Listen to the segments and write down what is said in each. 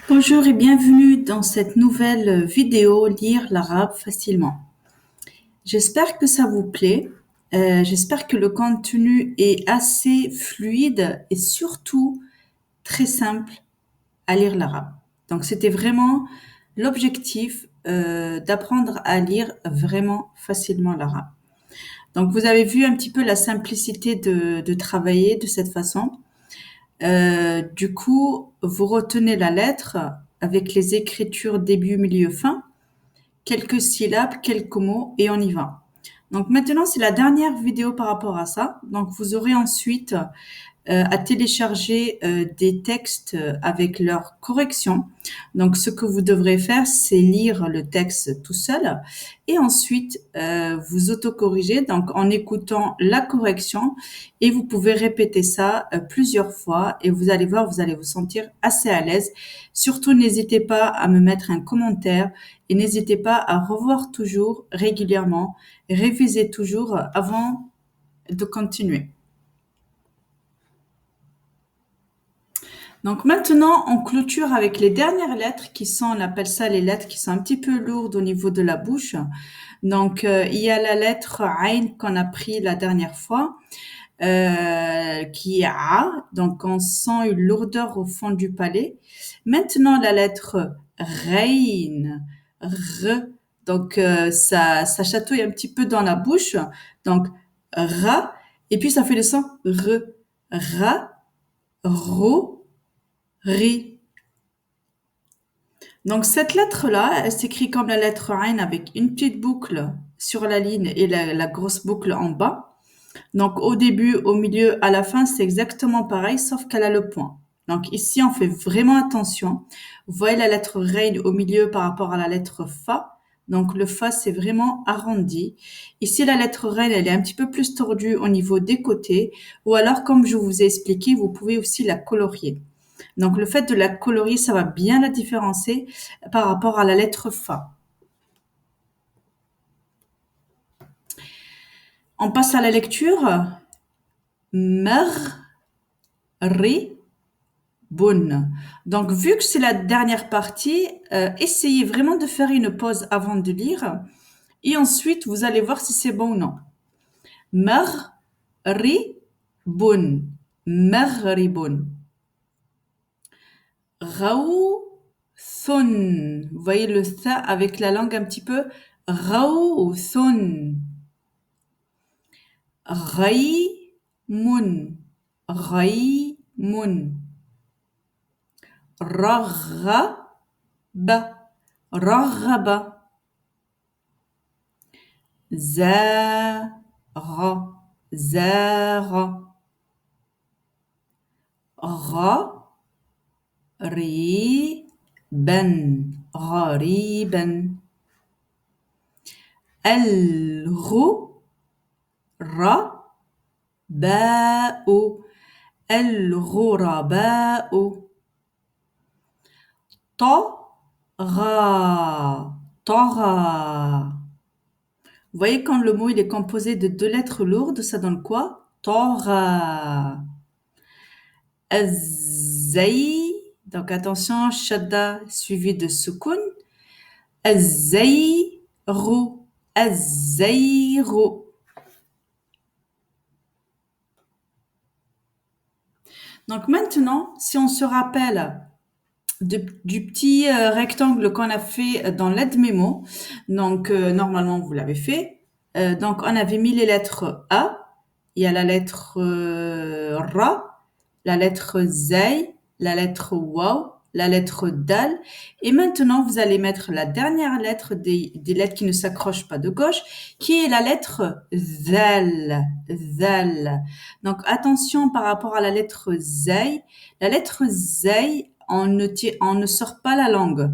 Bonjour et bienvenue dans cette nouvelle vidéo Lire l'arabe facilement. J'espère que ça vous plaît. J'espère que le contenu est assez fluide et surtout très simple à lire l'arabe. Donc c'était vraiment l'objectif d'apprendre à lire vraiment facilement l'arabe. Donc vous avez vu un petit peu la simplicité de travailler de cette façon. Du coup, vous retenez la lettre avec les écritures début, milieu, fin, quelques syllabes, quelques mots et on y va. Donc maintenant, c'est la dernière vidéo par rapport à ça. Donc vous aurez ensuite à télécharger des textes avec leurs corrections. Donc, ce que vous devrez faire, c'est lire le texte tout seul et ensuite vous autocorriger donc en écoutant la correction et vous pouvez répéter ça plusieurs fois et vous allez voir, vous allez vous sentir assez à l'aise. Surtout, n'hésitez pas à me mettre un commentaire et n'hésitez pas à revoir toujours régulièrement, réviser toujours avant de continuer. Donc maintenant, on clôture avec les dernières lettres qui sont, on appelle ça les lettres qui sont un petit peu lourdes au niveau de la bouche. Donc il y a la lettre Ain qu'on a pris la dernière fois, qui est A. Donc on sent une lourdeur au fond du palais. Maintenant la lettre Rein, R. Donc ça chatouille un petit peu dans la bouche. Donc Ra. Et puis ça fait le son R. Ra, Ro, Ri. Donc cette lettre-là, elle s'écrit comme la lettre Ain avec une petite boucle sur la ligne et la grosse boucle en bas. Donc au début, au milieu, à la fin, c'est exactement pareil, sauf qu'elle a le point. Donc ici, on fait vraiment attention. Vous voyez la lettre Rein au milieu par rapport à la lettre Fa. Donc le Fa, c'est vraiment arrondi. Ici, la lettre Rein, elle est un petit peu plus tordue au niveau des côtés. Ou alors, comme je vous ai expliqué, vous pouvez aussi la colorier. Donc le fait de la colorier, ça va bien la différencier par rapport à la lettre Fa. On passe à la lecture. Mer, ri, bun. Donc vu que c'est la dernière partie, essayez vraiment de faire une pause avant de lire. Et ensuite, vous allez voir si c'est bon ou non. Mer, ri, bun. Maghribun. Raou, thun. Vous voyez le tha avec la langue un petit peu. Raou, thun. غيم غيم رغب رغب زاغ زاغ غريبا غريبا الغرباء الغرباء طغى طغى. Vous voyez quand le mot il est composé de deux lettres lourdes, ça donne quoi? طغى. الزي, donc attention, shadda suivi de sukun. الزيغ الزيغ. Donc maintenant, si on se rappelle du petit rectangle qu'on a fait dans l'aide mémo, donc normalement vous l'avez fait. Donc on avait mis les lettres A, il y a la lettre Ra, la lettre Zay, la lettre Waw, la lettre Dal. Et maintenant, vous allez mettre la dernière lettre des lettres qui ne s'accrochent pas de gauche, qui est la lettre Zal. Zal. Donc attention par rapport à la lettre Zay. La lettre Zay, on ne sort pas la langue.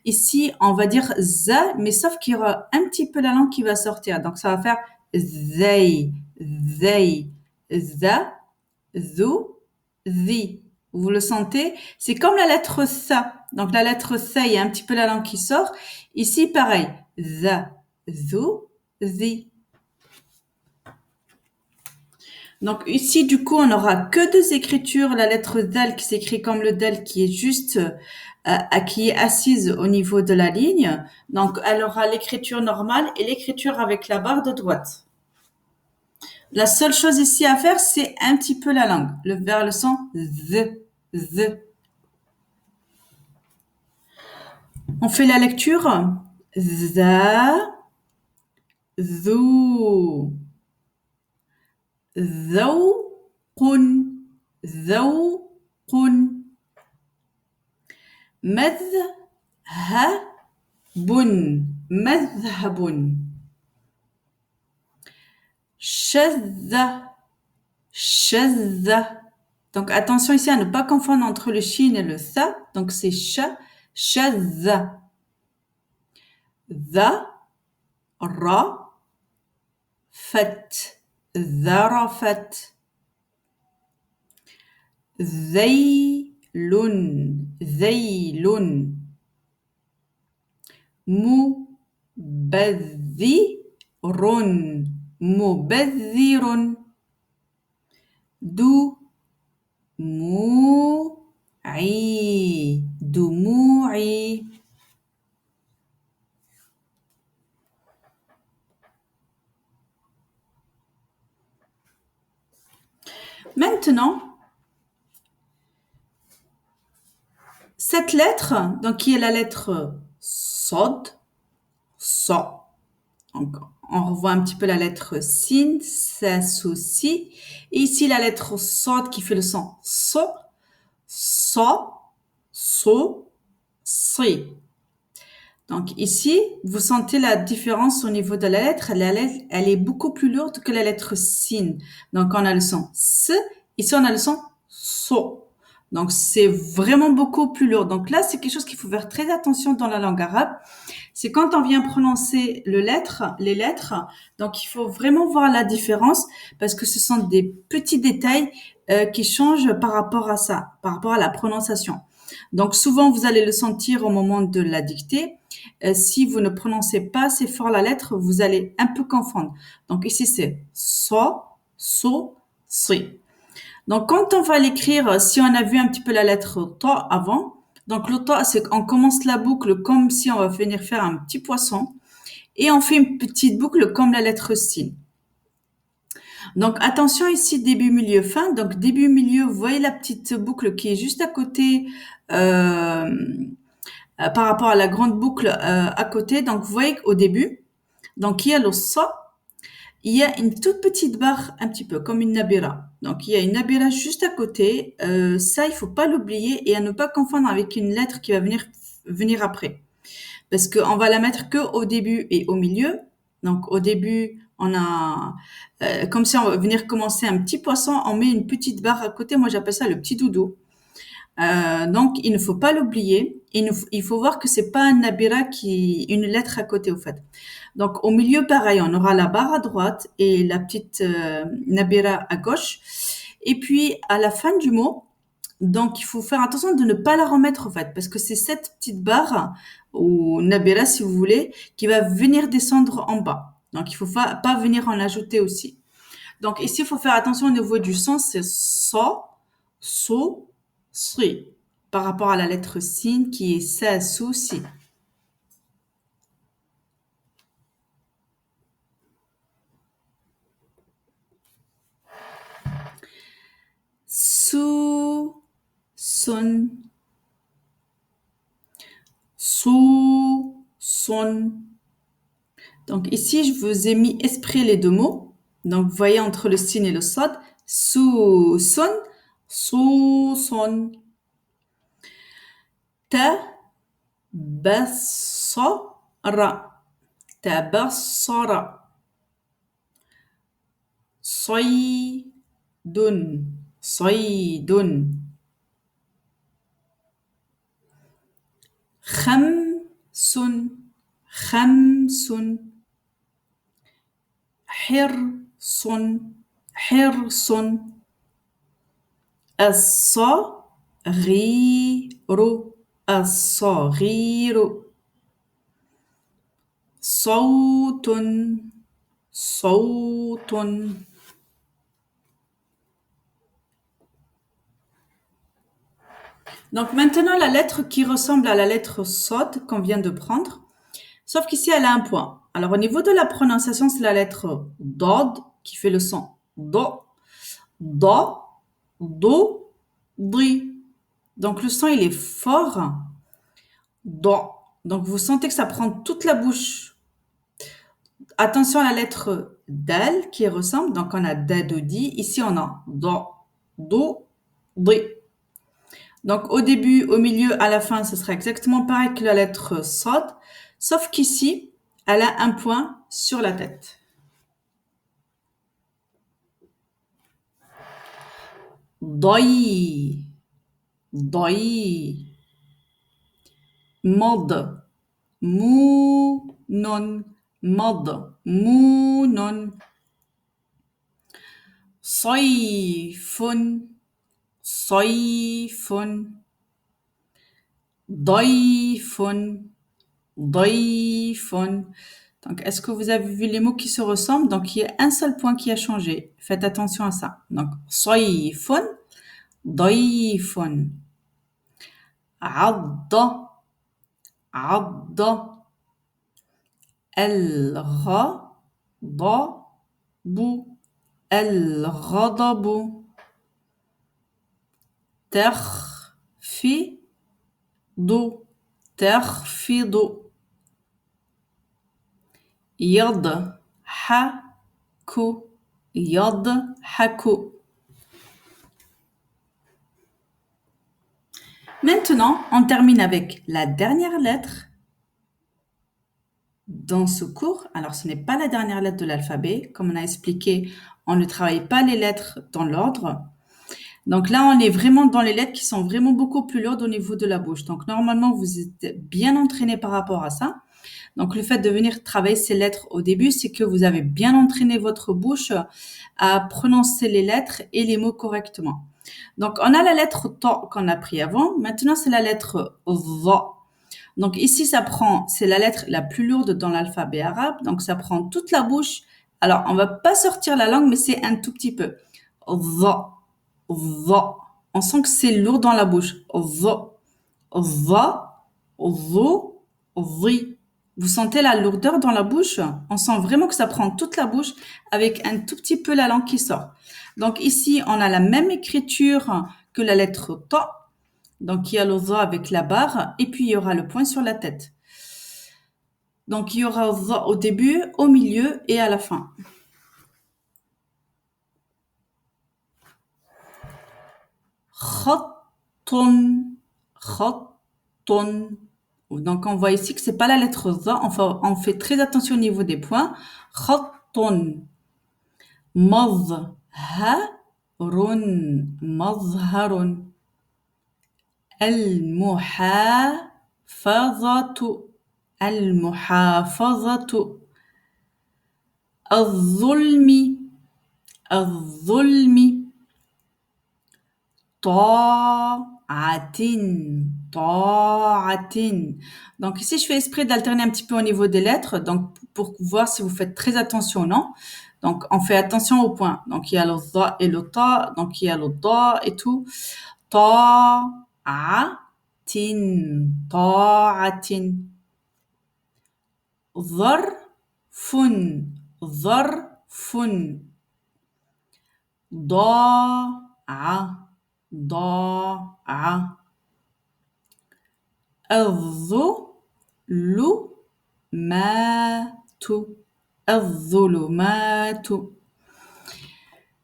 Ici, on va dire za, mais sauf qu'il y aura un petit peu la langue qui va sortir. Donc ça va faire zay, zay, za, zou, zi. Vous le sentez? C'est comme la lettre sa. Donc la lettre sa, il y a un petit peu la langue qui sort. Ici, pareil. Za, zou, zi. Donc ici, du coup, on n'aura que deux écritures. La lettre dal qui s'écrit comme le dal qui est juste, qui est assise au niveau de la ligne. Donc elle aura l'écriture normale et l'écriture avec la barre de droite. La seule chose ici à faire, c'est un petit peu la langue. Vers le son the. On fait la lecture. Za, zu, ذوق, ذوق. مذهب، مذهب. شذ، شذ. Donc attention ici à ne pas confondre entre le shin et le tha. Donc c'est sha, shadh. Dha, ra, fat, dharafat. ذيل، ذيل. مبذر، مبذر. دموعي، دموعي. Maintenant, cette lettre, donc qui est la lettre sod, so. Donc, on revoit un petit peu la lettre sin, sa, so, si. Et ici, la lettre sod qui fait le son so, so, so, si. Donc ici, vous sentez la différence au niveau de la lettre. La lettre, elle est beaucoup plus lourde que la lettre sin. Donc on a le son s, ici on a le son so. Donc c'est vraiment beaucoup plus lourd. Donc là, c'est quelque chose qu'il faut faire très attention dans la langue arabe. C'est quand on vient prononcer les lettres. Donc il faut vraiment voir la différence parce que ce sont des petits détails qui changent par rapport à ça, par rapport à la prononciation. Donc souvent vous allez le sentir au moment de la dictée. Si vous ne prononcez pas assez fort la lettre, vous allez un peu confondre. Donc ici c'est so, so, si. Donc quand on va l'écrire, si on a vu un petit peu la lettre ta avant, donc le ta c'est qu'on commence la boucle comme si on va venir faire un petit poisson et on fait une petite boucle comme la lettre sin. Donc attention ici début milieu fin. Donc début milieu, vous voyez la petite boucle qui est juste à côté par rapport à la grande boucle à côté. Donc vous voyez qu'au début, donc il y a le sa, il y a une toute petite barre un petit peu comme une nabira. Donc il y a une nabira juste à côté. Ça il faut pas l'oublier et à ne pas confondre avec une lettre qui va venir après. Parce qu'on va la mettre que au début et au milieu. Donc au début, on a comme si on va venir commencer un petit poisson, on met une petite barre à côté. Moi j'appelle ça le petit doudou. Donc il ne faut pas l'oublier. Il faut voir que c'est pas un nabira une lettre à côté au fait. Donc au milieu pareil, on aura la barre à droite et la petite nabira à gauche. Et puis à la fin du mot, donc il faut faire attention de ne pas la remettre au fait parce que c'est cette petite barre ou nabira si vous voulez qui va venir descendre en bas. Donc il faut pas venir en ajouter aussi. Donc ici il faut faire attention au niveau du son, c'est so, so, si par rapport à la lettre sin qui est sa, su, si. Su, sun, su, son. Donc ici, je vous ai mis exprès les deux mots. Donc vous voyez entre le sin et le sod, su, son, su, son. Ta, bassara, tabassara. صيد، صيد. خمس، خمس. حرص، حرص. الصغير، الصغير. صوت، صوت. Donc maintenant, la lettre qui ressemble à la lettre sod qu'on vient de prendre, sauf qu'ici, elle a un point. Alors au niveau de la prononciation, c'est la lettre dod qui fait le son do, do, do, dri. Donc le son, il est fort. Do. Donc vous sentez que ça prend toute la bouche. Attention à la lettre dal qui ressemble. Donc on a da, do, di. Ici on a do, do, di. Donc au début, au milieu, à la fin, ce sera exactement pareil que la lettre sod, sauf qu'ici, elle a un point sur la tête. Doi, doi, mod, mou, non, mod, mou, non, soifun, soifun, doifun, doifun. Donc, est-ce que vous avez vu les mots qui se ressemblent? Donc, il y a un seul point qui a changé. Faites attention à ça. Donc, soifun, doifun. عض عض الغضب الغضب تخفض تخفض يضحك يضحك. Maintenant, on termine avec la dernière lettre dans ce cours. Alors, ce n'est pas la dernière lettre de l'alphabet. Comme on a expliqué, on ne travaille pas les lettres dans l'ordre. Donc là, on est vraiment dans les lettres qui sont vraiment beaucoup plus lourdes au niveau de la bouche. Donc normalement, vous êtes bien entraîné par rapport à ça. Donc le fait de venir travailler ces lettres au début, c'est que vous avez bien entraîné votre bouche à prononcer les lettres et les mots correctement. Donc on a la lettre ta qu'on a pris avant. Maintenant, c'est la lettre va. Donc ici, c'est la lettre la plus lourde dans l'alphabet arabe. Donc ça prend toute la bouche. Alors, on va pas sortir la langue, mais c'est un tout petit peu. Va, va. On sent que c'est lourd dans la bouche. Va, va, vo, vi. Vous sentez la lourdeur dans la bouche? On sent vraiment que ça prend toute la bouche avec un tout petit peu la langue qui sort. Donc ici, on a la même écriture que la lettre ta. Donc, il y a le za avec la barre et puis il y aura le point sur la tête. Donc, il y aura za au début, au milieu et à la fin. Khattun, khattun. Donc, on voit ici que c'est pas la lettre za. On fait très attention au niveau des points. Khattun. Mazharun, mazharun. المحافظة المحافظة الظلم الظلم طاعة طاعة. Donc ici, je fais exprès d'alterner un petit peu au niveau des lettres, donc pour voir si vous faites très attention ou non. Donc on fait attention aux points. Donc il y a le za et le ta, donc il y a le da et tout. طاعة طاعة. ظرف ظرف. ضاع ضاع. الظلمات الظلمات.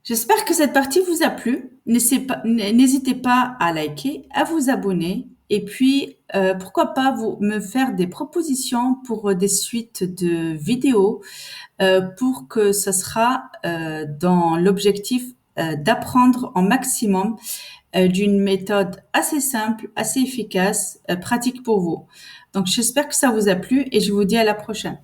J'espère que cette partie vous a plu. N'hésitez pas à liker, à vous abonner et puis pourquoi pas vous me faire des propositions pour des suites de vidéos pour que ce sera dans l'objectif d'apprendre en maximum d'une méthode assez simple, assez efficace, pratique pour vous. Donc j'espère que ça vous a plu et je vous dis à la prochaine.